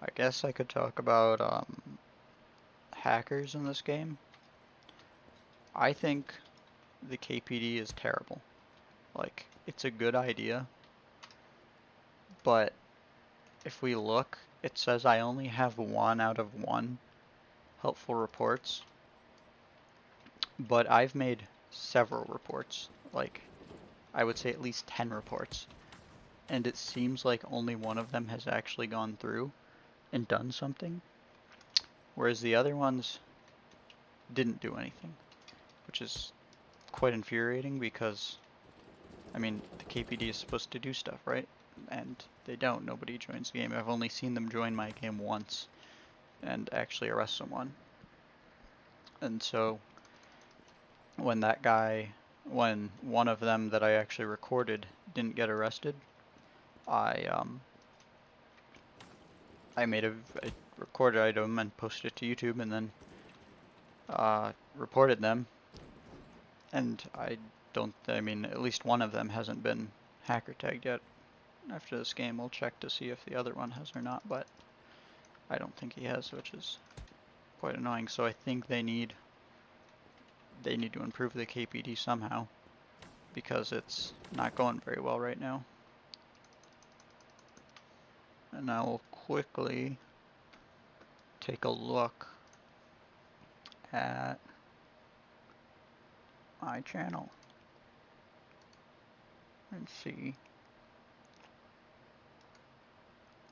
I guess I could talk about hackers in this game. I think the KPD is terrible. Like, it's a good idea, but if we look, it says I only have 1 out of 1 helpful reports, but I've made several reports. Like, I would say at least 10 reports, and it seems like only one of them has actually gone through and done something, whereas the other ones didn't do anything, which is quite infuriating because, I mean, the KPD is supposed to do stuff, right? And they don't. Nobody joins the game. I've only seen them join my game once and actually arrest someone. And so when when one of them that I actually recorded didn't get arrested, I I recorded item and posted it to YouTube, and then reported them. And I mean, at least one of them hasn't been hacker tagged yet. After this game, we'll check to see if the other one has or not, but I don't think he has, which is quite annoying. So I think they need to improve the KPD somehow, because it's not going very well right now. And I will quickly take a look at my channel and see,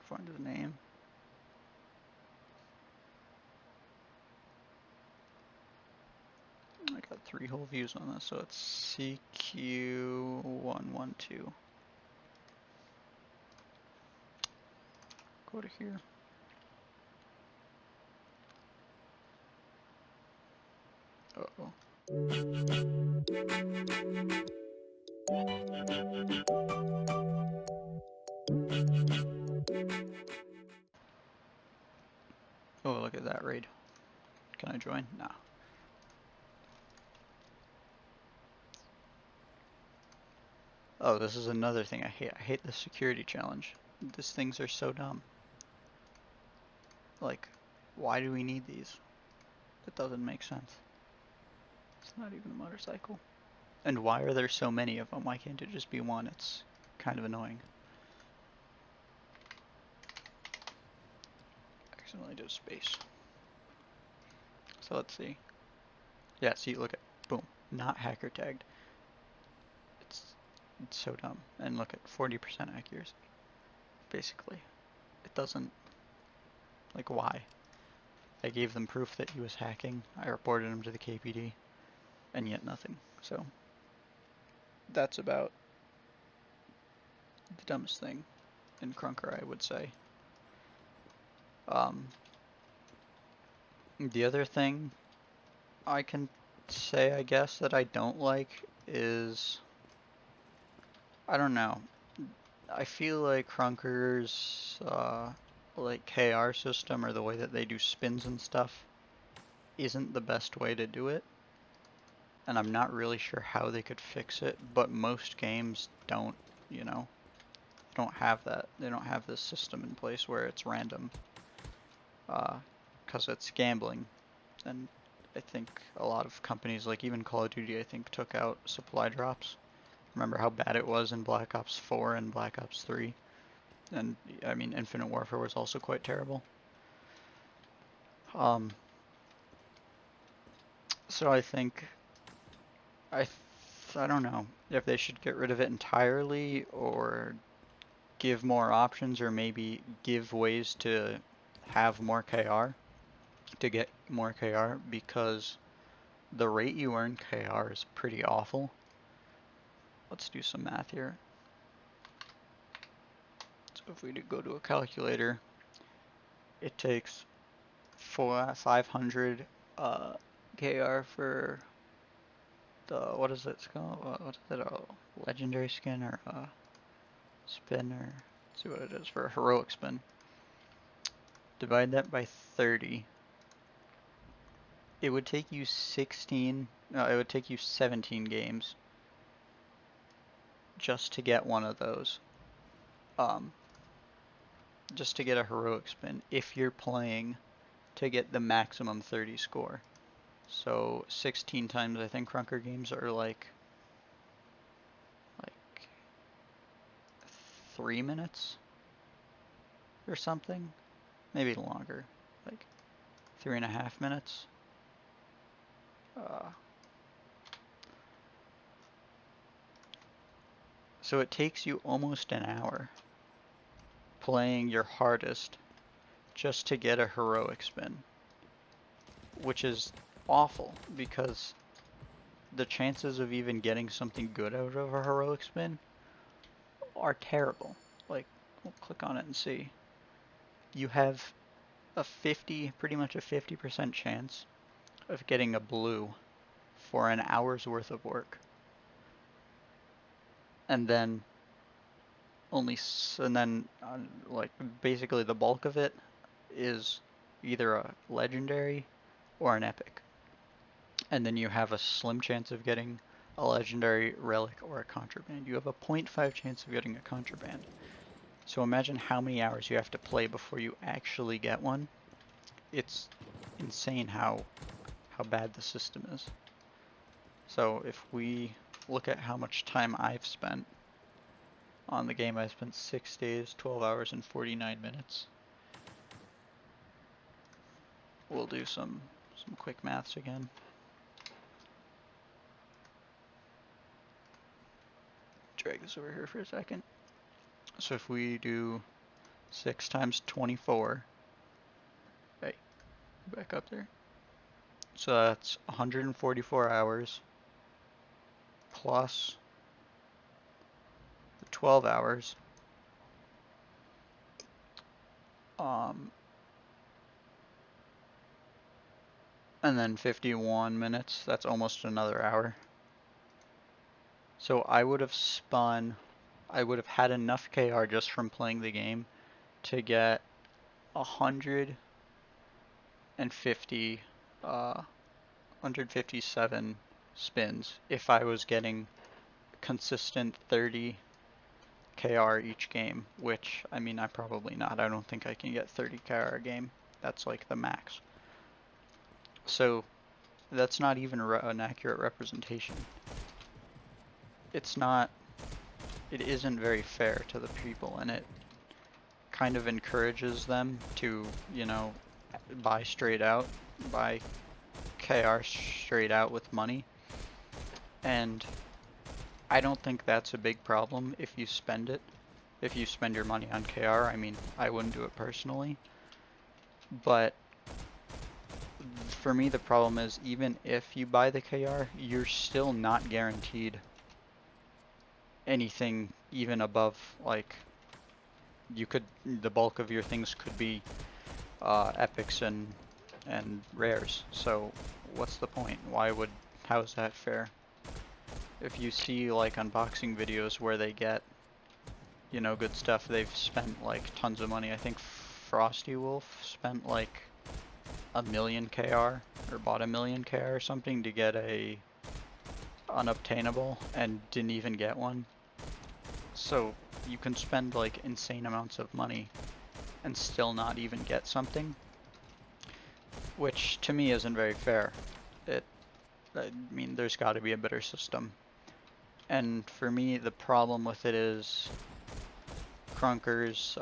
find his name. I got 3 whole views on this, so it's CQ112. Go to here. Uh-oh. Oh, look at that raid. Can I join? Nah. Oh, this is another thing I hate. I hate the security challenge. These things are so dumb. Like, why do we need these? It doesn't make sense. It's not even a motorcycle. And why are there so many of them? Why can't it just be one? It's kind of annoying. Accidentally did a space. So let's see. Yeah, see, look at, boom, not hacker tagged. It's so dumb. And look at 40% accuracy. Basically, it doesn't, like, why? I gave them proof that he was hacking. I reported him to the KPD, and yet nothing. So that's about the dumbest thing in Krunker, I would say. The other thing I can say, I guess, that I don't like is, I don't know. I feel like Krunker's like KR system, or the way that they do spins and stuff, isn't the best way to do it. And I'm not really sure how they could fix it, but most games don't, you know, don't have that. They don't have this system in place where it's random, because it's gambling. And I think a lot of companies, like even Call of Duty, I think took out supply drops. Remember how bad it was in Black Ops 4 and Black Ops 3? And I mean, Infinite Warfare was also quite terrible. So I think, I don't know if they should get rid of it entirely, or give more options, or maybe give ways to have more KR, to get more KR, because the rate you earn KR is pretty awful. Let's do some math here. So if we go to a calculator, it takes 500 KR for the, what is it called? What is it? A legendary skin, or a spin, or let's see what it is for a heroic spin. Divide that by 30. It would take you 16. No, it would take you 17 games just to get one of those. just to get a heroic spin if you're playing to get the maximum 30 score. So 16 times I think Krunker games are like 3 minutes or something, maybe longer, like 3.5 minutes. So it takes you almost an hour playing your hardest just to get a heroic spin, which is awful because the chances of even getting something good out of a heroic spin are terrible. Like, we'll click on it and see. You have pretty much a 50% chance of getting a blue for an hour's worth of work. And then like basically the bulk of it is either a legendary or an epic. And then you have a slim chance of getting a legendary, relic, or a contraband. You have a 0.5 chance of getting a contraband. So imagine how many hours you have to play before you actually get one. It's insane how bad the system is. So if we look at how much time I've spent on the game, I've spent 6 days, 12 hours, and 49 minutes. We'll do some quick maths again. Drag this over here for a second. So if we do 6 times 24, right, back up there. So that's 144 hours plus the 12 hours. And then 51 minutes, that's almost another hour. So I would have had enough KR just from playing the game to get 157 spins if I was getting consistent 30 KR each game, which, I mean, I'm probably not. I don't think I can get 30 KR a game. That's like the max. So that's not even an accurate representation. It isn't very fair to the people, and it kind of encourages them to, buy KR straight out with money. And I don't think that's a big problem if you spend it. If you spend your money on KR, I mean, I wouldn't do it personally. But for me, the problem is even if you buy the KR, you're still not guaranteed anything even above, like, the bulk of your things could be epics and rares. So what's the point? How is that fair? If you see like unboxing videos where they get, good stuff, they've spent like tons of money. I think Frosty Wolf spent like 1,000,000 KR or bought 1,000,000 KR or something to get a unobtainable and didn't even get one. So you can spend like insane amounts of money and still not even get something, which to me isn't very fair. I mean, there's got to be a better system. And for me, the problem with it is Krunker's,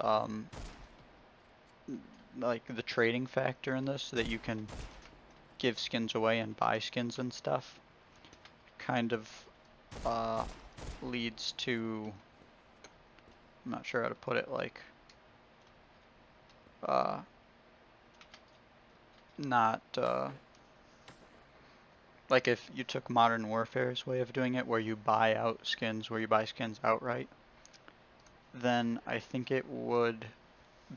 like the trading factor in this, so that you can give skins away and buy skins and stuff, kind of leads to, I'm not sure how to put it, like, not, like if you took Modern Warfare's way of doing it, where you buy skins outright, then I think it would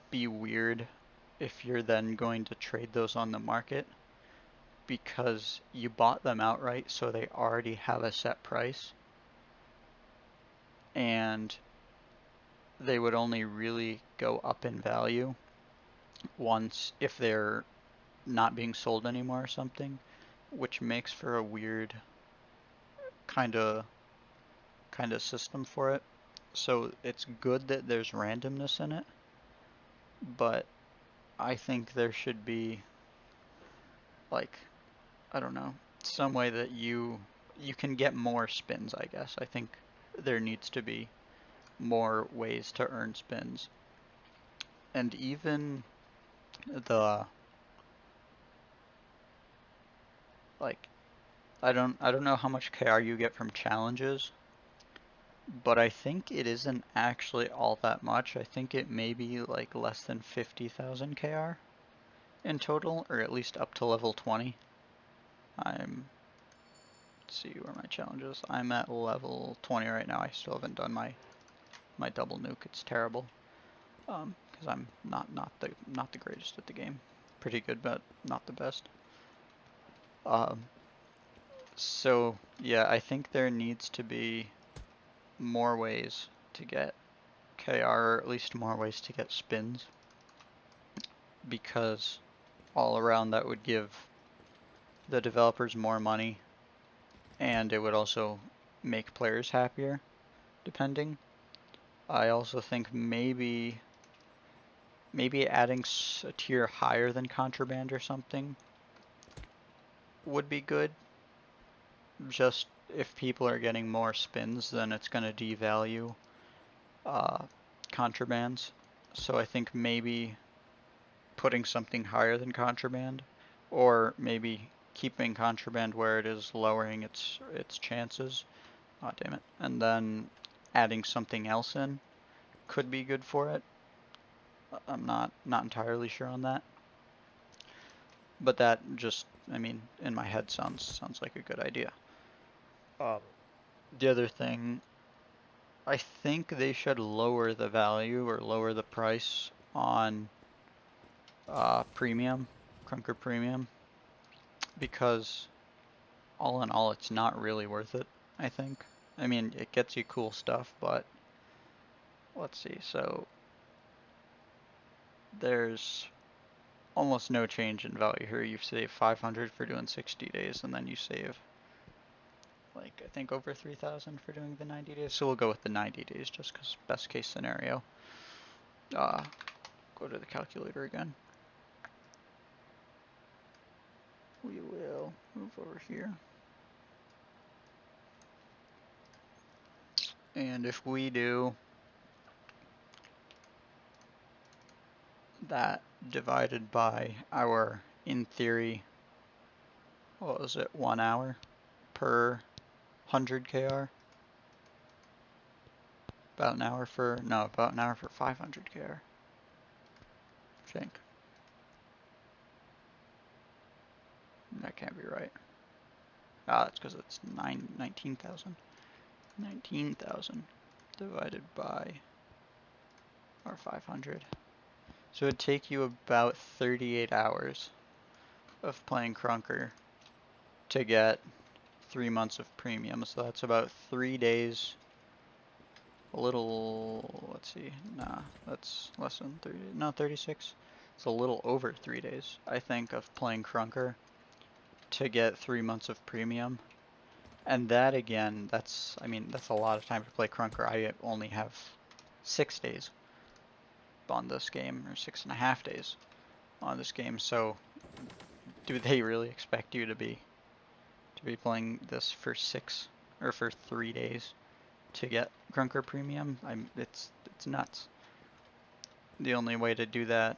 be weird if you're then going to trade those on the market, because you bought them outright, so they already have a set price, and they would only really go up in value once if they're not being sold anymore or something, which makes for a weird kind of system for it. So it's good that there's randomness in it, but I think there should be, like, I don't know, some way that you can get more spins, I guess. I think there needs to be more ways to earn spins. And even the like I don't know how much KR you get from challenges, but I think it isn't actually all that much. I think it may be like less than 50,000 KR in total, or at least up to level 20. I'm Let's see where my challenge is. I'm at level 20 right now. I still haven't done my double nuke. It's terrible. Because I'm not the greatest at the game. Pretty good, but not the best. Um, so yeah, I think there needs to be more ways to get KR, or at least more ways to get spins, because all around that would give the developers more money, and it would also make players happier, depending. I also think maybe adding a tier higher than contraband or something would be good. Just if people are getting more spins, then it's going to devalue uh, contrabands. So I think maybe putting something higher than contraband, or maybe keeping contraband where it is, lowering its chances. Oh, damn it. And then adding something else in could be good for it. I'm not entirely sure on that. But that just, I mean, in my head sounds like a good idea. The other thing, I think they should lower the value or lower the price on premium, Crunker Premium, because all in all, it's not really worth it, I think. I mean, it gets you cool stuff, but let's see. So there's almost no change in value here. You save 500 for doing 60 days, and then you save, like, I think over 3,000 for doing the 90 days. So we'll go with the 90 days just because best case scenario. Go to the calculator again. We will move over here. And if we do that divided by our, in theory, what was it, 1 hour per 100 KR? About an hour for, no, about an hour for 500 KR, I think. That can't be right. It's because it's 19,000. 19,000 divided by our 500. So it'd take you about 38 hours of playing Crunker to get 3 months of premium. So that's about 3 days. A little, let's see, nah, that's less than 30, no, 36. It's a little over 3 days, I think, of playing Crunker to get 3 months of premium. And that again, that's a lot of time to play Crunker. I only have 6 days on this game, or 6.5 days on this game. So do they really expect you to be playing this for 3 days to get Crunker Premium? It's nuts. The only way to do that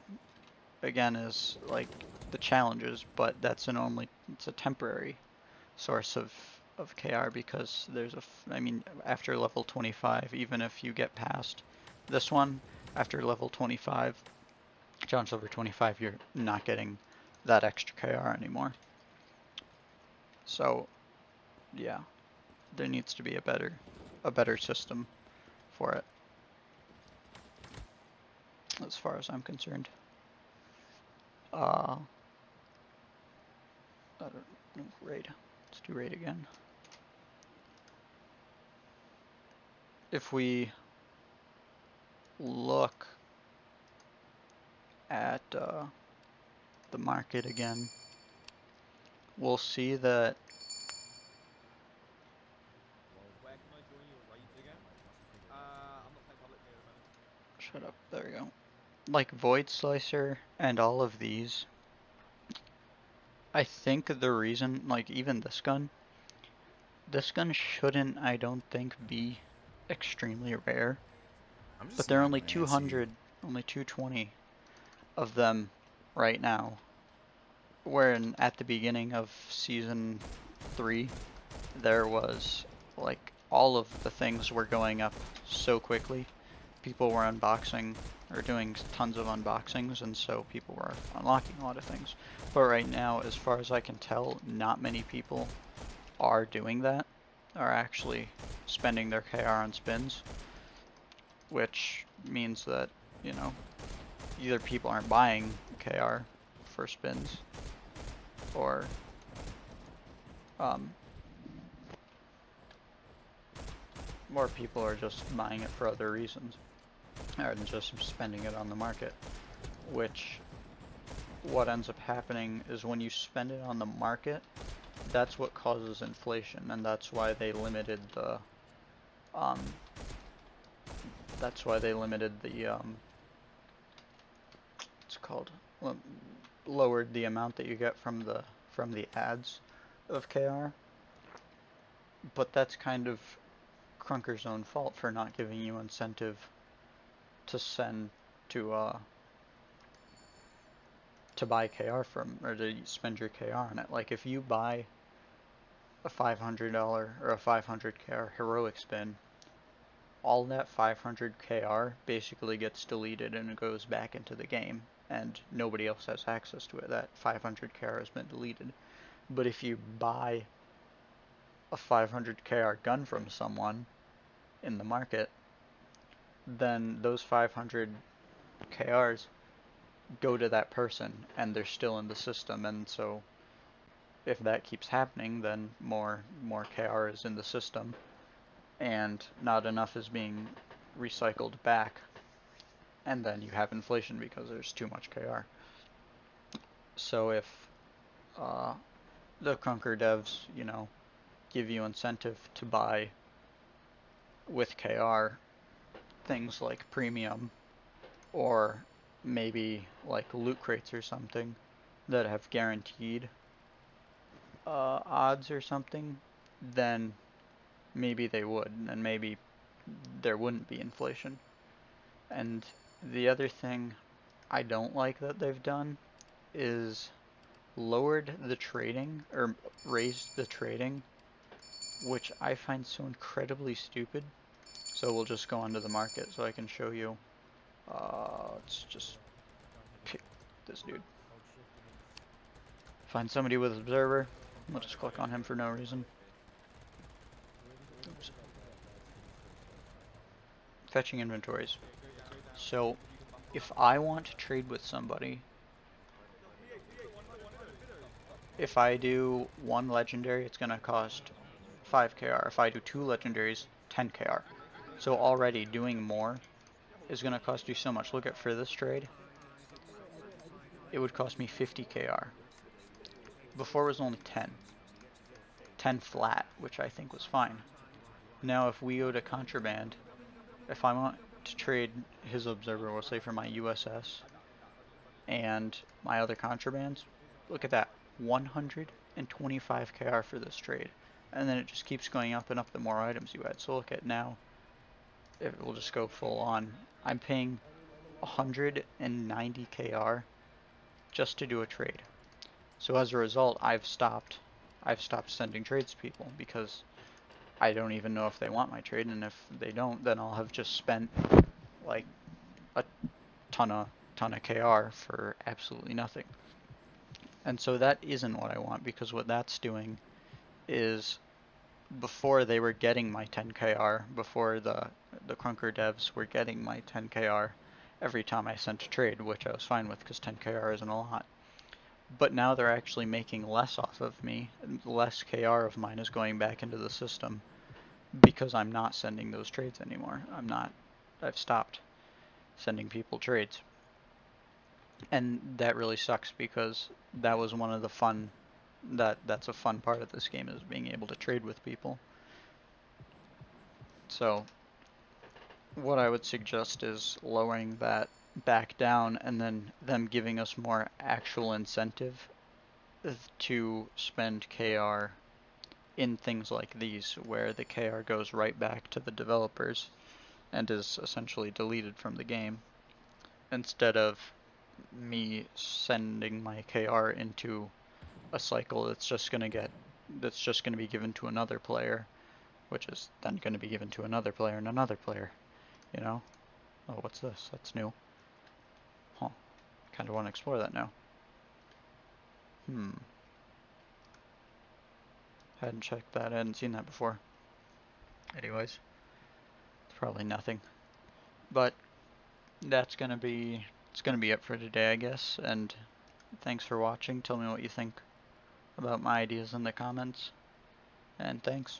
again is like the challenges, but it's a temporary source of KR, because there's after level 25, even if you get past this one, after level 25, challenge over 25, you're not getting that extra KR anymore. So yeah, there needs to be a better system for it, as far as I'm concerned. I don't know, raid. Let's do raid again. If we look at the market again, we'll see that. Where can I join your raids again? I'm not playing public at the minute. Shut up. There we go. like Void Slicer and all of these, I think the reason, like even this gun shouldn't, I don't think, be extremely rare, I'm but just there are not only fancy. 200, only 220 of them right now. Where at the beginning of season 3, there was like all of the things were going up so quickly. People were unboxing or doing tons of unboxings, and so people were unlocking a lot of things. But right now, as far as I can tell, not many people are doing that, are actually spending their KR on spins, which means that, you know, either people aren't buying KR for spins, or um, more people are just buying it for other reasons, rather than just spending it on the market, which what ends up happening is when you spend it on the market, that's what causes inflation, and um, that's why they limited the it's called lowered the amount that you get from the ads of KR. But that's kind of Krunker's own fault for not giving you incentive to send to to buy KR from, or to spend your KR on it. Like if you buy a $500 or a 500 KR heroic spin, all that 500 KR basically gets deleted and it goes back into the game, and nobody else has access to it. That 500 KR has been deleted. But if you buy a 500 KR gun from someone in the market, then those 500 KRs go to that person and they're still in the system, and so if that keeps happening, then more KR is in the system and not enough is being recycled back, and then you have inflation because there's too much KR. So if uh, the Krunker devs, you know, give you incentive to buy with KR things like premium, or maybe like loot crates or something that have guaranteed odds or something, then maybe they would, and maybe there wouldn't be inflation. And the other thing I don't like that they've done is lowered the trading, or raised the trading, which I find so incredibly stupid. So we'll just go onto the market so I can show you. Let's just pick this dude. Find somebody with observer. We'll just click on him for no reason. Oops. Fetching inventories. So if I want to trade with somebody, if I do one legendary, it's going to cost 5 KR. If I do two legendaries, 10 KR. So already doing more is going to cost you so much. Look at for this trade, it would cost me 50 KR. Before it was only 10. 10 flat, which I think was fine. Now if we go to contraband, if I want to trade his observer, we'll say for my USS and my other contrabands, look at that, 125 KR for this trade. And then it just keeps going up and up the more items you add. So look at now, it will just go full on. I'm paying 190 KR just to do a trade. So as a result, I've stopped sending trades to people because I don't even know if they want my trade, and if they don't, then I'll have just spent like a ton of KR for absolutely nothing. And so that isn't what I want, because what that's doing is, before they were getting my 10 KR, before the Krunker devs were getting my 10 KR every time I sent a trade, which I was fine with because 10 KR isn't a lot. But now they're actually making less off of me. Less KR of mine is going back into the system because I'm not sending those trades anymore. I've stopped sending people trades. And that really sucks because that was one of the that's a fun part of this game, is being able to trade with people. So what I would suggest is lowering that back down, and then them giving us more actual incentive to spend KR in things like these, where the KR goes right back to the developers and is essentially deleted from the game, instead of me sending my KR into a cycle that's just going to be given to another player, which is then going to be given to another player and another player, you know? Oh, what's this? That's new. Huh. Kind of want to explore that now. Hadn't checked that. I hadn't seen that before. Anyways, it's probably nothing. But it's gonna be it for today, I guess. And thanks for watching. Tell me what you think about my ideas in the comments. And thanks.